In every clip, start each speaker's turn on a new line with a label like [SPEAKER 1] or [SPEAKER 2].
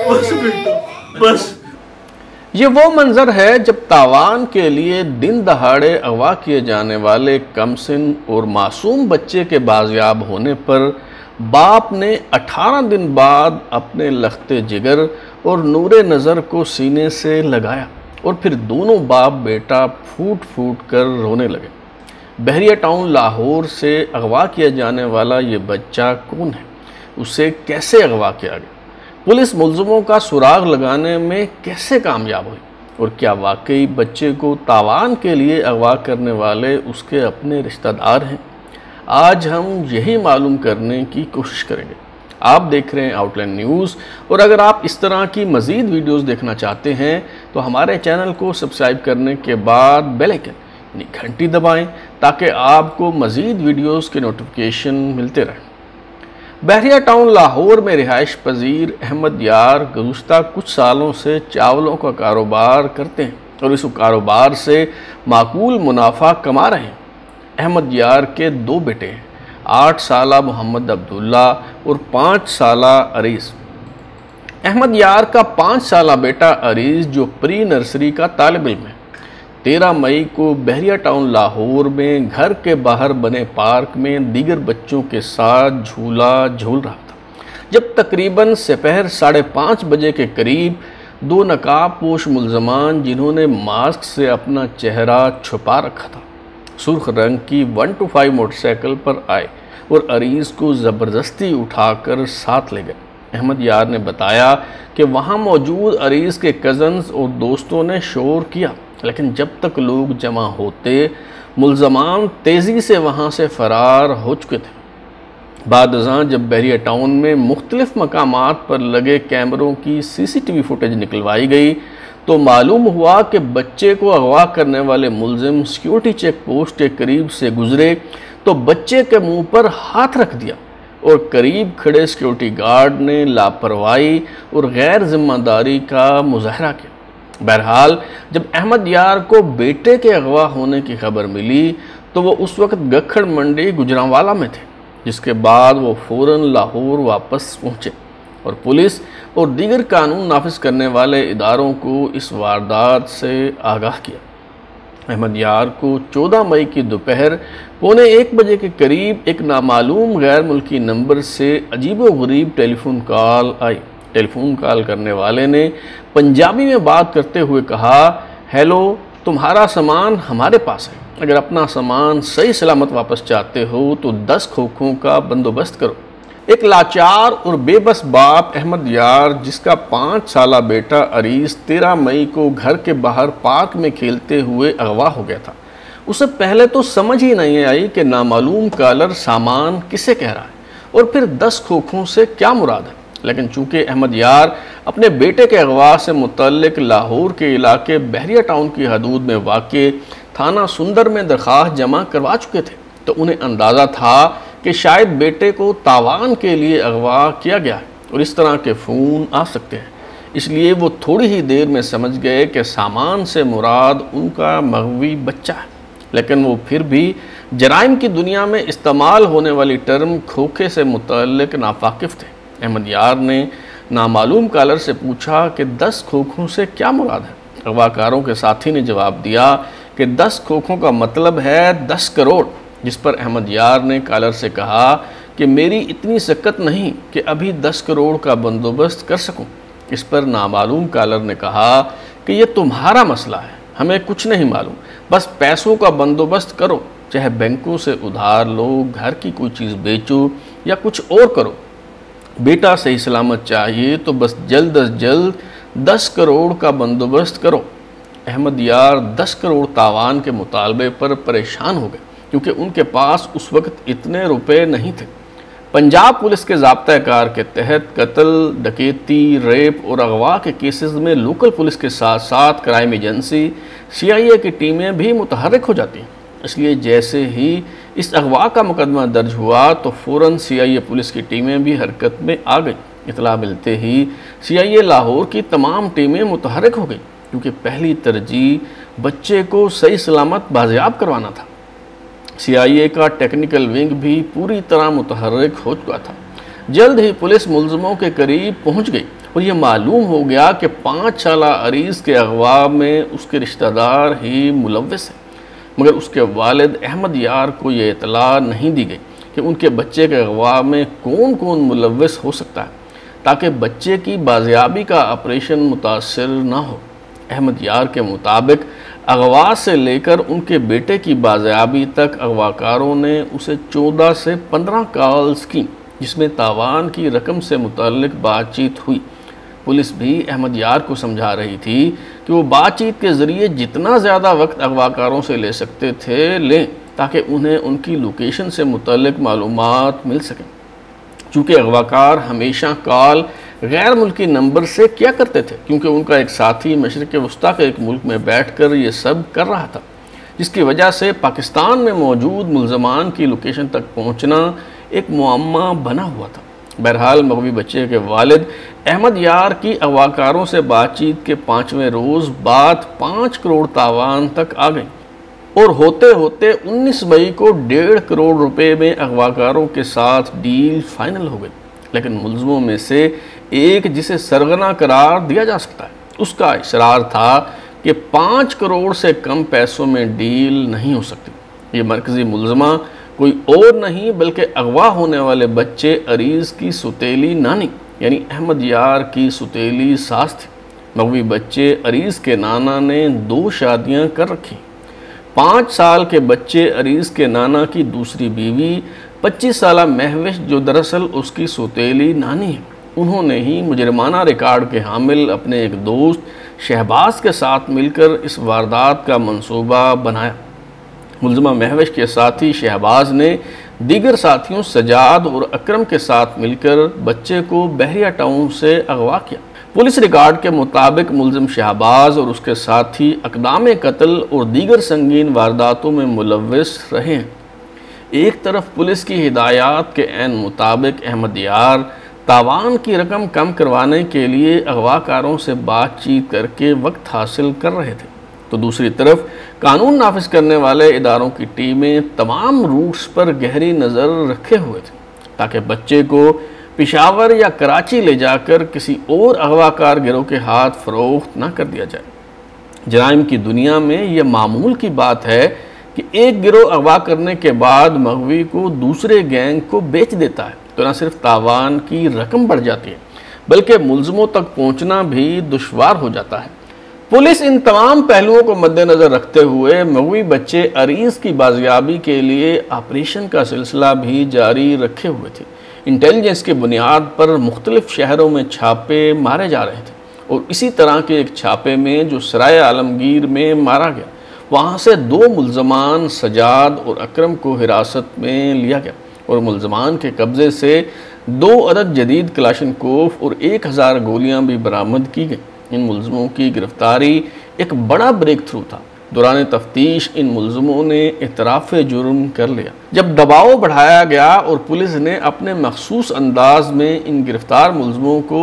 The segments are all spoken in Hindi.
[SPEAKER 1] बस बेटा बस।
[SPEAKER 2] ये वो मंजर है जब तावान के लिए दिन दहाड़े अगवा किए जाने वाले कमसिन और मासूम बच्चे के बाजियाब होने पर बाप ने 18 दिन बाद अपने लख्ते जिगर और नूरे नज़र को सीने से लगाया और फिर दोनों बाप बेटा फूट फूट कर रोने लगे। बहरिया टाउन लाहौर से अगवा किया जाने वाला ये बच्चा कौन है, उसे कैसे अगवा किया गया, पुलिस मुल्ज़िमों का सुराग लगाने में कैसे कामयाब हुई और क्या वाकई बच्चे को तावान के लिए अगवा करने वाले उसके अपने रिश्तेदार हैं। आज हम यही मालूम करने की कोशिश करेंगे। आप देख रहे हैं आउटलाइन न्यूज़ और अगर आप इस तरह की मज़ीद वीडियोस देखना चाहते हैं तो हमारे चैनल को सब्सक्राइब करने के बाद बेल आइकन यानी घंटी दबाएं ताकि आपको मज़ीद वीडियोस के नोटिफिकेशन मिलते रहें। बहरिया टाउन लाहौर में रिहाइश पजीर अहमद यार गुज़श्ता कुछ सालों से चावलों का कारोबार करते हैं और इस कारोबार से माकूल मुनाफा कमा रहे हैं। अहमद यार के 2 बेटे हैं, 8 साला मोहम्मद अब्दुल्ला और 5 साला अरीज़। अहमद यार का 5 साला बेटा अरीज़ जो प्री नर्सरी का तालिब इल्म है, 13 मई को बहरिया टाउन लाहौर में घर के बाहर बने पार्क में दीगर बच्चों के साथ झूला झूल रहा था जब तकरीबन दोपहर 5:30 बजे के करीब 2 नकाबपोश मुल्ज़मान जिन्होंने मास्क से अपना चेहरा छुपा रखा था सुर्ख रंग की 125 मोटरसाइकिल पर आए और अरीज़ को ज़बरदस्ती उठाकर साथ ले गए। अहमद यार ने बताया कि वहाँ मौजूद अरीज़ के कज़न्स और दोस्तों ने शोर किया, लेकिन जब तक लोग जमा होते मुल्ज़मान तेज़ी से वहाँ से फ़रार हो चुके थे। बाद अज़ां जब बहरिया टाउन में मुख्तलिफ मकामात पर लगे कैमरों की CCTV फुटेज निकलवाई गई तो मालूम हुआ कि बच्चे को अगवा करने वाले मुल्ज़िम सिक्योरिटी चेक पोस्ट के करीब से गुजरे तो बच्चे के मुंह पर हाथ रख दिया और करीब खड़े सिक्योरिटी गार्ड ने लापरवाही और गैर जिम्मेदारी का मुजाहरा किया। बहरहाल जब अहमद यार को बेटे के अगवा होने की खबर मिली तो वो उस वक्त गखड़ मंडी गुजरांवाला में थे, जिसके बाद वो फ़ौरन लाहौर वापस पहुँचे और पुलिस और दीगर कानून नाफिज करने वाले इदारों को इस वारदात से आगाह किया। अहमद यार को 14 मई की दोपहर 1:15 बजे के करीब एक नामालूम गैर मुल्की नंबर से अजीबोगरीब टेलीफोन कॉल आई। टेलीफोन कॉल करने वाले ने पंजाबी में बात करते हुए कहा, हेलो, तुम्हारा सामान हमारे पास है, अगर अपना सामान सही सलामत वापस चाहते हो तो 10 खोखों का बंदोबस्त करो। एक लाचार और बेबस बाप अहमद यार जिसका 5 साला बेटा अरीज़ 13 मई को घर के बाहर पार्क में खेलते हुए अगवा हो गया था, उसे पहले तो समझ ही नहीं आई कि नामालूम कॉलर सामान किसे कह रहा है और फिर 10 खोखों से क्या मुराद है। लेकिन चूंकि अहमद यार अपने बेटे के अगवा से मुतल्लिक लाहौर के इलाके बहरिया टाउन की हदूद में वाक़ थाना सुंदर में दरख्वास्त जमा करवा चुके थे तो उन्हें अंदाज़ा था कि शायद बेटे को तावान के लिए अगवा किया गया है और इस तरह के फ़ोन आ सकते हैं। इसलिए वो थोड़ी ही देर में समझ गए कि सामान से मुराद उनका मग़वी बच्चा है, लेकिन वो फिर भी जराइम की दुनिया में इस्तेमाल होने वाली टर्म खोखे से मुतल्लिक नाफाकिफ़ थे। अहमद यार ने नामालूम कॉलर से पूछा कि 10 खोखों से क्या मुराद है। अगवाकारों के साथी ने जवाब दिया कि 10 खोखों का मतलब है 10 करोड़, जिस पर अहमद यार ने कॉलर से कहा कि मेरी इतनी सकत नहीं कि अभी 10 करोड़ का बंदोबस्त कर सकूं। इस पर नामालूम कॉलर ने कहा कि ये तुम्हारा मसला है, हमें कुछ नहीं मालूम, बस पैसों का बंदोबस्त करो, चाहे बैंकों से उधार लो, घर की कोई चीज़ बेचो या कुछ और करो। बेटा सही सलामत चाहिए तो बस जल्द अज जल्द 10 करोड़ का बंदोबस्त करो। अहमद यार 10 करोड़ तावान के मुतालबे पर परेशान हो गए क्योंकि उनके पास उस वक्त इतने रुपए नहीं थे। पंजाब पुलिस के ज़ाब्ता कार के तहत कत्ल, डकैती, रेप और अगवा के केसेस में लोकल पुलिस के साथ साथ क्राइम एजेंसी CIA की टीमें भी मुतहर्रिक हो जाती हैं। इसलिए जैसे ही इस अगवा का मुकदमा दर्ज हुआ तो फ़ौरन CIA पुलिस की टीमें भी हरकत में आ गई। इतला मिलते ही CIA लाहौर की तमाम टीमें मुतहर्रिक हो गई क्योंकि पहली तरजीह बच्चे को सही सलामत बाजियाब करवाना था। CIA का टेक्निकल विंग भी पूरी तरह मुतहर्रिक हो चुका था। जल्द ही पुलिस मुलजमों के करीब पहुंच गई और ये मालूम हो गया कि 5 साला अरीस के अगवा में उसके रिश्तेदार ही मुलव्विस हैं। मगर उसके वालिद अहमद यार को ये इतला नहीं दी गई कि उनके बच्चे के अगवा में कौन कौन मुलव्विस हो सकता है, ताकि बच्चे की बाजियाबी का ऑपरेशन मुतासर ना हो। अहमद यार के मुताबिक अगवा से लेकर उनके बेटे की बाजियाबी तक अगवाकारों ने उसे 14 से 15 कॉल्स की, जिसमें तावान की रकम से मुतल्लिक बातचीत हुई। पुलिस भी अहमद यार को समझा रही थी कि वो बातचीत के ज़रिए जितना ज़्यादा वक्त अगवाकारों से ले सकते थे लें, ताकि उन्हें उनकी लोकेशन से मुतल्लिक मालूमात मिल सकें। चूँकि अगवाकार हमेशा कॉल गैर मुल्की नंबर से क्या करते थे, क्योंकि उनका एक साथी मशरिक़ वस्ता के एक मुल्क में बैठकर ये सब कर रहा था, जिसकी वजह से पाकिस्तान में मौजूद मुलजमान की लोकेशन तक पहुँचना एक मुअम्मा बना हुआ था। बहरहाल मगवी बच्चे के वालिद अहमद यार की अगवाकारों से बातचीत के 5वें रोज़ बात 5 करोड़ तावान तक आ गई और होते होते 19 मई को 1.5 करोड़ रुपए में अगवाकारों के साथ डील फाइनल हो गई। लेकिन मुलजमों में से एक, जिसे सरगना करार दिया जा सकता है, उसका इसरार था कि 5 करोड़ से कम पैसों में डील नहीं हो सकती। ये मरकज़ी मुलजमा कोई और नहीं बल्कि अगवा होने वाले बच्चे अरीज़ की सुतेली नानी यानी अहमद यार की सुतेली सास थी। मगवी बच्चे अरीज़ के नाना ने 2 शादियां कर रखी। 5 साल के बच्चे अरीज़ के नाना की दूसरी बीवी 25 साला महविश, जो दरअसल उसकी सुतेली नानी है, उन्होंने ही मुजरमाना रिकॉर्ड के हामिल अपने एक दोस्त शहबाज के साथ मिलकर इस वारदात का मंसूबा बनाया। मुलजमा महविश के साथी शहबाज ने दीगर साथियों सजाद और अकरम के साथ मिलकर बच्चे को बहरिया टाउन से अगवा किया। पुलिस रिकॉर्ड के मुताबिक मुलजिम शहबाज और उसके साथी अक़दाम कत्ल और दीगर संगीन वारदातों में मुलव्विस रहे हैं। एक तरफ पुलिस की हिदायत के ऐन मुताबिक अहमद यार तावान की रकम कम करवाने के लिए अगवाकारों से बातचीत करके वक्त हासिल कर रहे थे, तो दूसरी तरफ कानून नाफिज करने वाले इदारों की टीमें तमाम रूट्स पर गहरी नज़र रखे हुए थे, ताकि बच्चे को पेशावर या कराची ले जाकर किसी और अगवाकार गिरोह के हाथ फ़रोख्त ना कर दिया जाए। जराइम की दुनिया में यह मामूल की बात है कि एक गिरोह अगवा करने के बाद मगवी को दूसरे गैंग को बेच देता है, तो न सिर्फ तावान की रकम बढ़ जाती है बल्कि मुलजमों तक पहुँचना भी दुश्वार हो जाता है। पुलिस इन तमाम पहलुओं को मद्देनज़र रखते हुए मगवी बच्चे अरीज़ की बाजियाबी के लिए ऑपरेशन का सिलसिला भी जारी रखे हुए थे। इंटेलिजेंस की बुनियाद पर मुख्तलिफ शहरों में छापे मारे जा रहे थे और इसी तरह के एक छापे में जो सराय आलमगीर में मारा गया, वहाँ से 2 मुलजमान सजाद और अकरम को हिरासत में लिया गया और मुलजमान के कब्ज़े से 2 अदद जदीद कलाशनकोफ और 1000 गोलियाँ भी बरामद की गई। इन मुलजमों की गिरफ्तारी एक बड़ा ब्रेक थ्रू था। दौरान तफ्तीश इन मुलजमों ने इतराफ़ जुर्म कर लिया। जब दबाव बढ़ाया गया और पुलिस ने अपने मखसूस अंदाज में इन गिरफ्तार मुलजमों को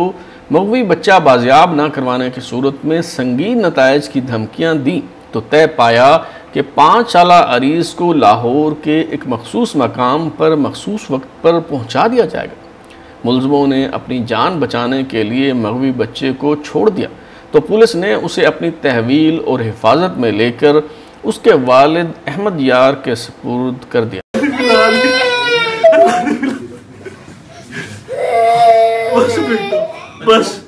[SPEAKER 2] मगवी बच्चा बाजियाब ना करवाने की सूरत में संगीन नताइज की धमकियाँ दी, तो तय पाया कि 5 साला अरीज़ को लाहौर के एक मखसूस मकाम पर मखसूस वक्त पर पहुँचा दिया जाएगा। मुलजमों ने अपनी जान बचाने के लिए मगवी बच्चे को छोड़ दिया, तो पुलिस ने उसे अपनी तहवील और हिफाजत में लेकर उसके वालिद अहमद यार के सुपुर्द कर दिया।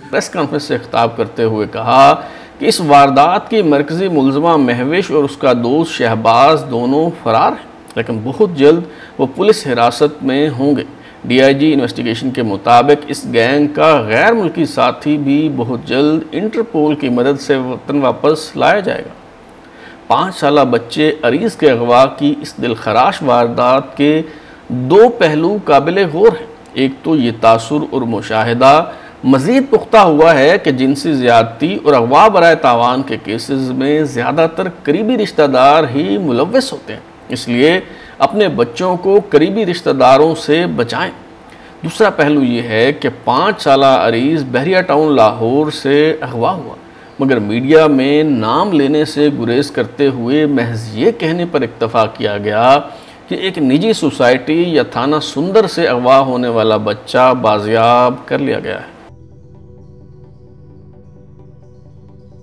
[SPEAKER 2] प्रेस कॉन्फ्रेंस से खिताब करते हुए कहा कि इस वारदात की मरकजी मुलजमा महविश और उसका दोस्त शहबाज दोनों फरार हैं, लेकिन बहुत जल्द वो पुलिस हिरासत में होंगे। DIG इन्वेस्टिगेशन के मुताबिक इस गैंग का गैर मुल्की साथी भी बहुत जल्द इंटरपोल की मदद से वतन वापस लाया जाएगा। 5 साला बच्चे अरीज़ के अगवा की इस दिलखराश वारदात के 2 पहलू काबिल गौर हैं। एक तो ये तासुर और मुशाहिदा मज़ीद पुख्ता हुआ है कि जिनसी ज़्यादती और अगवा बराए तावान के केसेस में ज़्यादातर करीबी रिश्तेदार ही मुलव्विस होते हैं, इसलिए अपने बच्चों को करीबी रिश्तेदारों से बचाएं। दूसरा पहलू ये है कि 5 साला अरीज़ बहरिया टाउन लाहौर से अगवा हुआ, मगर मीडिया में नाम लेने से गुरेज करते हुए महज ये कहने पर इक्तफ़ा किया गया कि एक निजी सोसाइटी या थाना सुंदर से अगवा होने वाला बच्चा बाजियाब कर लिया गया है।